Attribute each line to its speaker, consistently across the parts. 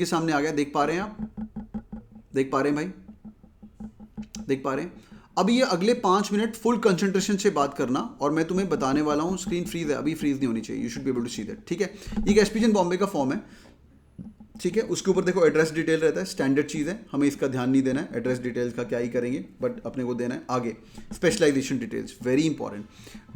Speaker 1: के सामने आ गया, देख पा रहे हैं आप? देख पा रहे हैं भाई? देख पा रहे हैं? अब ये अगले 5 मिनट फुल कंसंट्रेशन से बात करना, और मैं तुम्हें बताने वाला हूँ। स्क्रीन फ्रीज है, अभी फ्रीज नहीं होनी चाहिए, you should be able to see that. ठीक है, ये एसपीजन बॉम्बे का फॉर्म है। ठीक है, उसके ऊपर देखो एड्रेस डिटेल रहता है, स्टैंडर्ड चीज़ है, हमें इसका ध्यान नहीं देना है, एड्रेस डिटेल्स का क्या ही करेंगे, बट अपने को देना है। आगे specialisation details, very important.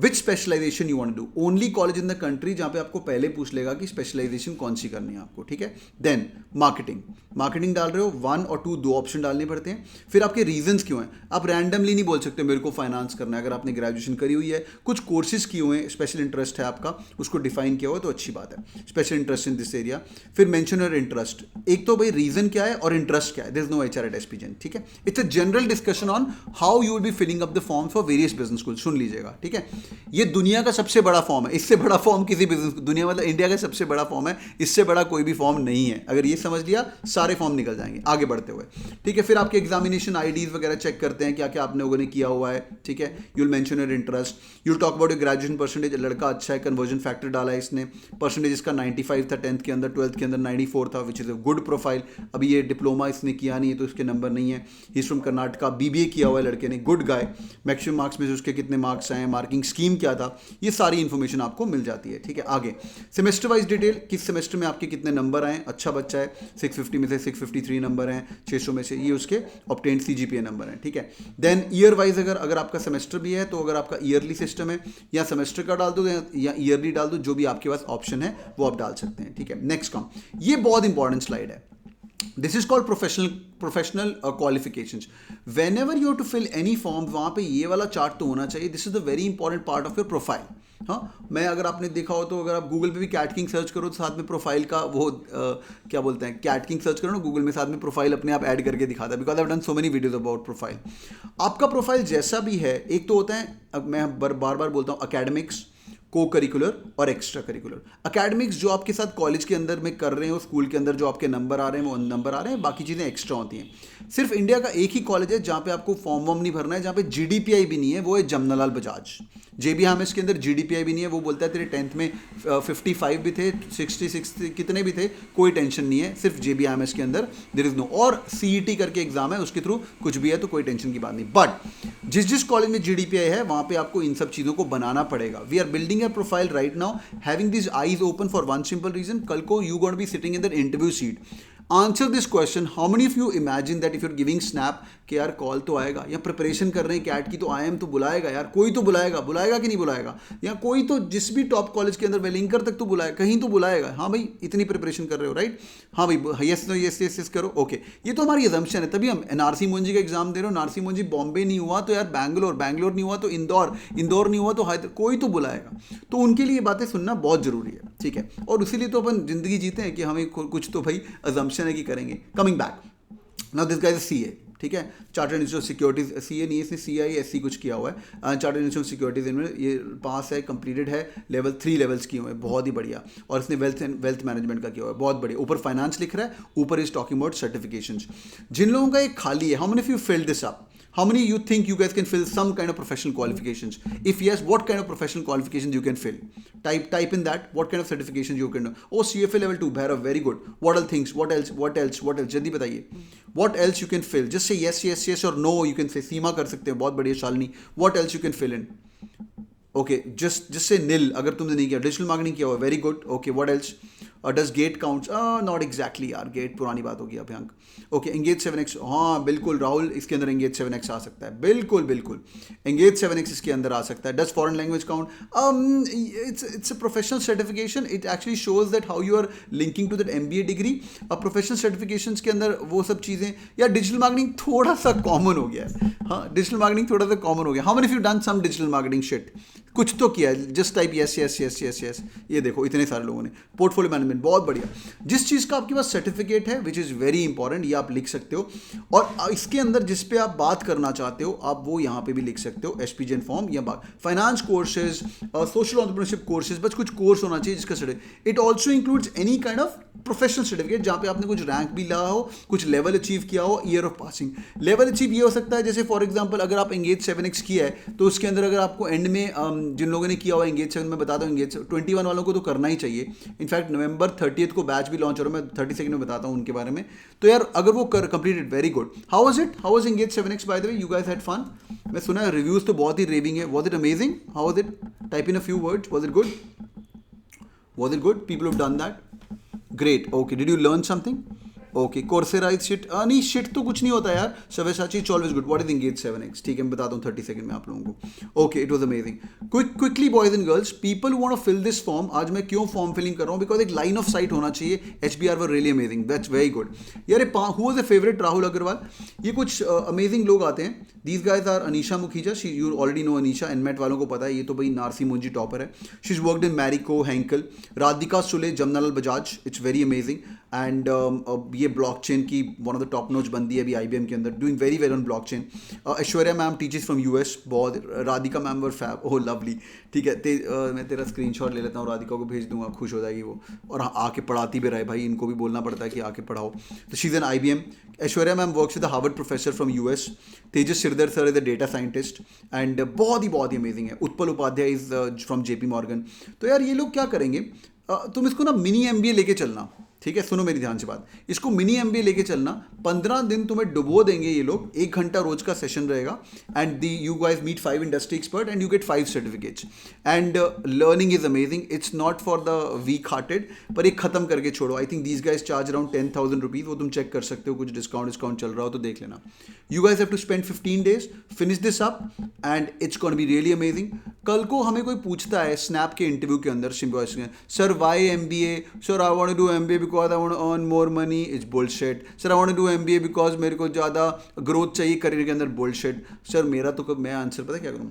Speaker 1: Which specialisation you want to do, only college in the country जहाँ पे आपको पहले पूछ लेगा कि स्पेशलाइजेशन कौन सी करनी है आपको। ठीक है, देन मार्केटिंग, मार्केटिंग डाल रहे हो 1 और 2, 2 ऑप्शन डालने पड़ते हैं। फिर आपके रीजंस क्यों हैं, आप रैंडमली नहीं बोल सकते मेरे को फाइनेंस करना है। अगर आपने ग्रेजुएशन करी हुई है, कुछ कोर्सेज किए हुए हैं, स्पेशल इंटरेस्ट है आपका, उसको डिफाइन किया हुआ है तो अच्छी बात है, special interest in this area. फिर मेंशन योर इंटरेस्ट, एक तो भाई रीजन क्या है और इंटरेस्ट क्या है, there is no HR eight एसपीजन। ठीक है, it's a general discussion on how you will be filling up the form for various business school. सुन लीजिएगा, ठीक है, ये दुनिया का सबसे बड़ा फॉर्म है, इससे बड़ा फॉर्म किसी बिजनेस, दुनिया मतलब इंडिया का सबसे बड़ा फॉर्म है, इससे बड़ा कोई भी फॉर्म नहीं है। अगर ये समझ लिया, सारे फॉर्म निकल जाएंगे आगे बढ़ते हुए। ठीक है, फिर आपके एग्जामिनेशन आईडीज वगैरह चेक करते हैं, क्या क्या आपने लोगों ने किया हुआ है। ठीक है, you'll mention your interest, you'll talk about your graduation percentage, लड़का अच्छा है, कन्वर्जन फैक्टर डाला है इसने, परसेंटेज इसका 95 था 10th के अंदर, 12th के अंदर 94 था, which is a good profile. अभी ये डिप्लोमा इसने किया नहीं है तो इसके नंबर नहीं है। He is from Karnataka, BBA किया हुआ है लड़के ने, गुड गाय। मैक्सिमम मार्क्स में से उसके कितने मार्क्स आए, मार्किंग स्कीम क्या था, ये सारी इंफॉर्मेशन आपको मिल जाती है। ठीक है, आगे सेमेस्टर वाइज डिटेल, किस सेमेस्टर में आपके कितने नंबर आए, अच्छा बच्चा है, 650 में से 653 नंबर हैं, 600 में से, ये उसके ऑब्टेन्ड सीजीपीए नंबर हैं। ठीक है, देन ईयर वाइज अगर आपका सेमेस्टर भी है तो अगर आपका ईयरली सिस्टम है, या सेमेस्टर का डाल दो या ईयरली डाल दो, जो भी आपके पास ऑप्शन है वो आप डाल सकते हैं। ठीक है, नेक्स्ट काम, ये बहुत इंपॉर्टेंट स्लाइड है। This is called professional qualifications. Whenever you to fill any form, वहाँ पे ये वाला चार्ट तो होना चाहिए। This is the very important part of your profile. हाँ, मैं अगर आपने देखा हो तो अगर आप गूगल पे भी कैट किंग सर्च करो तो साथ में प्रोफाइल का वो क्या बोलते हैं, कैट किंग सर्च करो ना गूगल में, साथ में प्रोफाइल अपने आप ऐड करके दिखाता है, because I have done so many videos about profile. आपका प्रोफाइल जैसा भी है, एक तो होता है, अब मैं बार बार बोलता हूँ, अकेडमिक्स, को करिकुलर और एक्स्ट्रा करिकुलर। अकेडमिक्स जो आपके साथ कॉलेज के अंदर में कर रहे हो, स्कूल के अंदर जो आपके नंबर आ रहे हैं वो नंबर आ रहे हैं, बाकी चीज़ें एक्स्ट्रा होती हैं। सिर्फ इंडिया का एक ही कॉलेज है जहाँ पे आपको फॉर्म वॉर्म नहीं भरना है, जहाँ पे जीडीपीआई भी नहीं है, वो है जमनालाल बजाज। जेबी हम इसके अंदर जीडीपीआई भी नहीं है, वो बोलता है तेरे 10th में 55 भी थे, 66 कितने भी थे, कोई टेंशन नहीं है, सिर्फ जेबी एम एस के अंदर देयर इज नो, और सीईटी करके एग्जाम है, उसके थ्रू कुछ भी है तो कोई टेंशन की बात नहीं। बट जिस कॉलेज में जीडीपीआई है वहाँ पे आपको इन सब चीज़ों को बनाना पड़ेगा। We are building a profile right now, having this eyes open for one simple reason, कल को you going to be sitting in that interview seat. Answer this question, how many of you imagine that if you're giving snap कि यार call तो आएगा, या preparation कर रहे हैं कैट की तो आईएम तो बुलाएगा यार, कोई तो बुलाएगा, बुलाएगा कि नहीं बुलाएगा, या कोई तो जिस भी टॉप कॉलेज के अंदर वेलिंकर तक तो बुलाएगा, कहीं तो बुलाएगा। हाँ भाई, इतनी प्रिपरेशन कर रहे हो, राइट? हाँ भाई, yes no yes yes yes करो, ओके। ये तो हमारी एजम्पशन है, तभी हम एनआरसी मुंजी का एग्जाम दे रहे हो, एनआरसी मुंजी बॉम्बे नहीं हुआ तो यार बैंगलोर, बैंगलोर नहीं हुआ तो इंदौर, इंदौर नहीं हुआ तो हैदराबाद, कोई तो बुलाएगा। तो उनके लिए बातें सुनना बहुत जरूरी है। ठीक है, और इसीलिए तो अपन जिंदगी जीते हैं कि हमें कुछ तो भाई अजम्पशन है कि करेंगे। Coming back, now this guys is CA. ठीक है, chartered institute of securities, CA नहीं है, इसने CISC कुछ किया हुआ है, चार्टर्ड इंस्टीट्यूट ऑफ सिक्योरिटीज इनमें ये पास है, कंप्लीटेड है, लेवल 3 लेवल्स किए हुए हैं, बहुत ही बढ़िया। और इसने वेल्थ मैनेजमेंट का किया हुआ है, बहुत बढ़िया। ऊपर फाइनेंस लिख रहा है, ऊपर इज टॉकिंग अबाउट सर्टिफिकेशंस। जिन लोगों का एक खाली है, how many of you filled this up? How many you think you guys can fill some kind of professional qualifications? If yes, what kind of professional qualifications you can fill? Type in that. What kind of certifications you can do? Oh, CFA level 2, Bhairav, very good. What all things? What else? What else? What else? जल्दी बताइए. What else you can fill? Just say yes, yes, yes or no. You can say सीमा कर सकते हो, बहुत बढ़िया Shalini. What else you can fill in? Okay, just say nil अगर तुमने नहीं किया. Digital marketing किया हुआ, very good. Okay, what else? Does get counts? Not exactly यार, गेट पुरानी बात होगी अभ्यंक। ओके, एंगेज 7x, हाँ बिल्कुल राहुल, इसके अंदर एंगेज 7x आ सकता है, बिल्कुल बिल्कुल एंगेज 7x इसके अंदर आ सकता है। Does foreign language count? It's a professional certification, it actually shows that how you are linking to that MBA degree. अब प्रोफेशनल सर्टिफिकेशंस के अंदर वो सब चीज़ें, या डिजिटल मार्केटिंग थोड़ा सा कॉमन हो गया है। हाँ, डिजिटल मार्केटिंग थोड़ा सा कॉमन हो गया। How many of you done some digital marketing shit? कुछ तो किया है, just type yes yes yes yes yes, ये देखो इतने सारे लोगों ने। पोर्टफोलियो मैनेजमेंट, बहुत बढ़िया। जिस चीज़ का आपके पास सर्टिफिकेट है विच इज़ वेरी इंपॉर्टेंट, ये आप लिख सकते हो, और इसके अंदर जिस पे आप बात करना चाहते हो आप वो यहाँ पे भी लिख सकते हो, एसपीजन फॉर्म या बात, finance courses, social entrepreneurship courses, बस कुछ कोर्स होना चाहिए जिसका certificate. It also includes any kind of professional certificate जहाँ पे आपने कुछ रैंक भी लाया हो, कुछ लेवल अचीव किया हो, year of passing. Level achieve ये हो सकता है, जैसे फॉर एग्जांपल अगर आप एंगेज 7x किया है तो उसके अंदर अगर आपको एंड में जिन लोगों ने किया हुआ एंगेज 7 में बताता हूँ, एंगेज 21 वालों को तो करना ही चाहिए। इनफैक्ट नवंबर 30 को बैच भी लॉन्च हो रहा है, मैं 30 सेकंड में बताता हूँ उनके बारे में। तो यार अगर वो कर completed, very good. How was it, how was engage 7x by the way, you guys had fun? मैं सुना है रिव्यूज तो बहुत ही रेविंग है। Was it amazing, how was it, type in a few words, was it good, was it good, people have done that, great, okay, did you learn something, okay, Coursera is shit, नहीं shit तो कुछ नहीं होता यार, Savyasachi it's always good, what is engage 7x, ठीक है मैं बताता हूँ 30 सेकंड में आप लोगों को। Okay, it was amazing. Quickly boys and girls, people who want to fill this form, आज मैं क्यों फॉर्म फिलिंग कर रहा हूँ, बिकॉज एक लाइन ऑफ साइट होना चाहिए, HBR were really amazing, that's very good. यार who was a favourite, Rahul Agarwal, ये कुछ अमेजिंग लोग आते हैं। These guys are Anisha Mukhija, you already know Anisha, NMAT वालों को पता है, ये तो भाई नारसी मुंजी टॉपर है। She is worked in Marico, Henkel, Radhika Sule, Jamnalal Bajaj, it's very amazing. And ये ब्लॉकचेन की वन ऑफ द टॉप नोच बंदी है अभी IBM के अंदर, doing very well on blockchain. Aishwarya ma'am teachers from US, बहुत, राधिका मैम वर फैब, ओह लवली, ठीक है। मैं तेरा स्क्रीनशॉट ले लेता हूँ, राधिका को भेज दूंगा, खुश हो जाएगी वो, और आके पढ़ाती भी रहे भाई, इनको भी बोलना पड़ता है कि आके पढ़ाओ। तो she is an IBM। Aishwarya ma'am works with the Harvard professor from US। Tejas Sirdar sir is the data scientist, and बहुत ही अमेजिंग है। Utpal Upadhyay is from JP Morgan. तो यार ये लोग क्या करेंगे, तुम इसको ना मिनी MBA लेके चलना, ठीक है, सुनो मेरी ध्यान से बात, इसको मिनी MBA लेके चलना। 15 दिन तुम्हें डुबो देंगे ये लोग, 1 घंटा रोज का सेशन रहेगा, and you guys meet 5 industry expert and you get 5 certificates, and learning is amazing. It's not for the weak hearted, पर एक खत्म करके छोड़ो। I think these guys charge around 10,000 rupees, वो तुम चेक कर सकते हो, कुछ डिस्काउंट चल रहा हो तो देख लेना। You guys have to spend 15 days, finish this up, and it's gonna be really amazing. कल को हमें कोई पूछता है स्नैप के इंटरव्यू के अंदर, सिम्बॉयस में, sir why MBA, sir I want to do MBA because I want to earn more money, it's bullshit. Sir I want to do MBA because मेरे को ज़्यादा ग्रोथ चाहिए करियर के अंदर, बुलशिट। सर मेरा तो मैं आंसर पता क्या करूँ,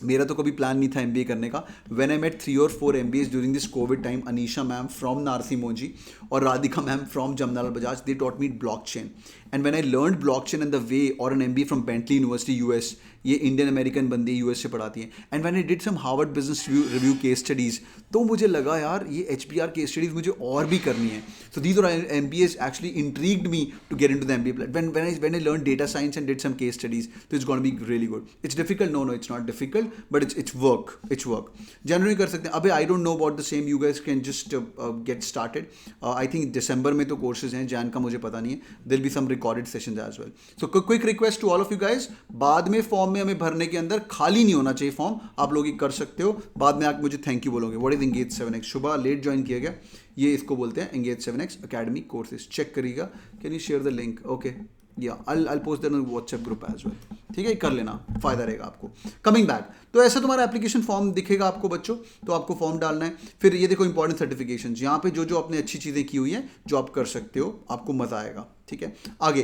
Speaker 1: मेरा तो कभी प्लान नहीं था MBA करने का। When I met 3 or 4 MBAs during this covid time, Anisha ma'am from Narsee Monjee और Radhika ma'am from Jamnalal Bajaj, they taught me blockchain, and when I learned blockchain in the way, or an MBA from Bentley University US, ये Indian American बंदी US से पढ़ाती हैं, and when I did some Harvard business review case studies, तो मुझे लगा यार ये HBR केस स्टडीज़ मुझे और भी करनी है। So these are MBAs actually intrigued me to get into the MBA when I learned data science and did some case studies, so it's going to be really good. It's difficult, no it's not difficult, but it's work, generally कर सकते हैं। अबे I don't know about the same, you guys can just get started. I think दिसंबर में तो courses हैं, जैन का मुझे पता नहीं है, there'll be some recorded sessions as well. So quick request to all of you guys, बाद में फॉर्म में हमें भरने के अंदर खाली नहीं होना चाहिए फॉर्म, आप लोग ये कर सकते हो, बाद में आप मुझे थैंक यू बोलोगे। What is engage 7x, Shubha late join किया गया, ये इसको बोलते हैं engage 7x academy courses, check करिएगा। Can you share the link, okay या I'll post that on WhatsApp group as well, ठीक है, कर लेना, फायदा रहेगा आपको। कमिंग बैक, तो ऐसा तुम्हारा एप्लीकेशन फॉर्म दिखेगा आपको बच्चों, तो आपको फॉर्म डालना है। फिर ये देखो इंपॉर्टेंट सर्टिफिकेशन, यहाँ पे जो जो आपने अच्छी चीज़ें की हुई हैं, जो आप कर सकते हो, आपको मज़ा आएगा, ठीक है। आगे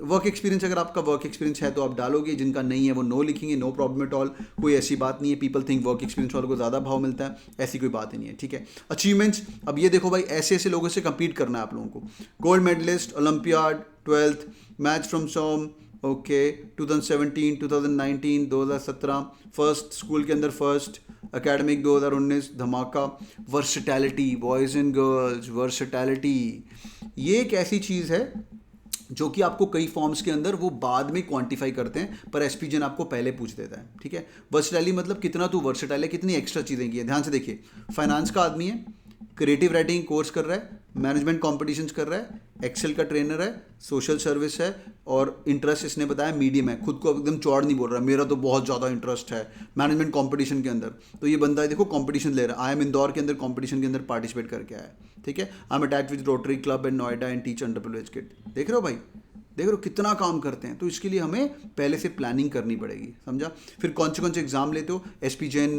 Speaker 1: वर्क एक्सपीरियंस, अगर आपका वर्क एक्सपीरियंस है तो आप डालोगे, जिनका नहीं है वो नो लिखेंगे, नो प्रॉब्लम एट ऑल, कोई ऐसी बात नहीं है। पीपल थिंक वर्क एक्सपीरियंस वालों को ज़्यादा भाव मिलता है, ऐसी कोई बात ही नहीं है, ठीक है। अचीवमेंट्स, अब ये देखो भाई, ऐसे ऐसे लोगों से कंपीट करना है आप लोगों को। Gold medalist, Olympiad, 12th, match from some, okay, 2017, 2019, 2017, first school के अंदर फर्स्ट, एकेडमिक 2019 धमाका। Versatility, boys and girls, versatility ये एक ऐसी चीज़ है जो कि आपको कई फॉर्म्स के अंदर वो बाद में क्वांटिफाई करते हैं, पर एसपीजन आपको पहले पूछ देता है, ठीक है। वर्सटैलिटी मतलब कितना तू वर्सटाइल है, कितनी एक्स्ट्रा चीज़ें की है। ध्यान से देखिए, फाइनेंस का आदमी है, क्रिएटिव राइटिंग कोर्स कर रहा है, मैनेजमेंट कॉम्पिटिशन्स कर रहा है, एक्सेल का ट्रेनर है, सोशल सर्विस है, और इंटरेस्ट इसने बताया मीडियम है। खुद को एकदम चौड़ नहीं बोल रहा, मेरा तो बहुत ज़्यादा इंटरेस्ट है मैनेजमेंट कंपटीशन के अंदर। तो ये बंदा है, देखो कंपटीशन ले रहा है, IIM इंदौर के अंदर कंपटीशन के अंदर पार्टिसिपेट करके आया है, ठीक है। I am attached with Rotary club in Noida and teach underprivileged kid. देख रहे हो भाई, देख रहे हो कितना काम करते हैं। तो इसके लिए हमें पहले से प्लानिंग करनी पड़ेगी, समझा। फिर कौन से एग्जाम लेते हो, एसपीजेन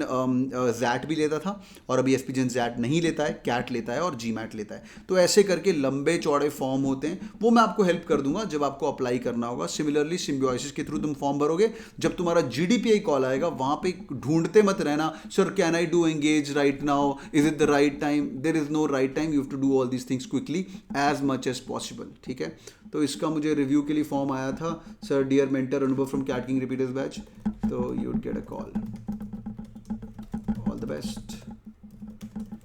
Speaker 1: जैट भी लेता था, और अभी एसपीजेन जैट नहीं लेता है, कैट लेता है और जीमैट लेता है। तो ऐसे करके लंबे चौड़े फॉर्म होते हैं, वो मैं आपको हेल्प कर दूंगा जब आपको अप्लाई करना होगा। सिमिलरली सिम्बियोसिस के थ्रू तुम फॉर्म भरोगे, जब तुम्हारा GDPI कॉल आएगा, वहाँ पे ढूंढते मत रहना, sir can I do engage right now, is it the right time. There is no right time, you have to do all these things quickly as much as possible, ठीक है। तो इसका मुझे रिव्यू के लिए फॉर्म आया था, sir dear mentor Anubhav from CAT king repeaters batch, तो you would get a call. All the best,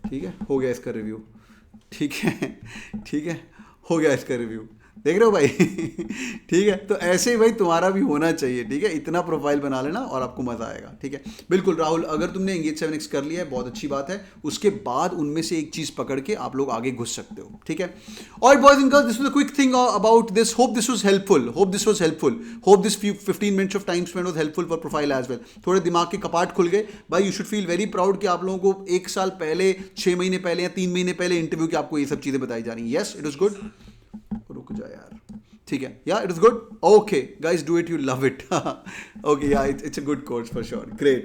Speaker 1: ठीक है, हो गया इसका रिव्यू, ठीक है, ठीक है, हो गया इसका रिव्यू। देख रहे हो भाई? ठीक है, तो ऐसे ही भाई तुम्हारा भी होना चाहिए, ठीक है? इतना प्रोफाइल बना लेना और आपको मजा आएगा, ठीक है? बिल्कुल राहुल, अगर तुमने एंगेज 7x कर लिया है बहुत अच्छी बात है, उसके बाद उनमें से एक चीज पकड़ के आप लोग आगे घुस सकते हो, ठीक है? और boys and girls, this was a quick thing about this, hope this was helpful, hope this 15 minutes of time spend was helpful for profile as well. थोड़े दिमाग के कपाट खुल गए भाई, you should feel very proud कि आप लोगों को 1 साल पहले, 6 महीने पहले या 3 महीने पहले इंटरव्यू की आपको ये सब चीजें बताई जा रही। Yes, it was good. रुक जा यार, ठीक है, yeah it is good, okay guys, do it, you love it. Okay, yeah it's a good course for sure, great.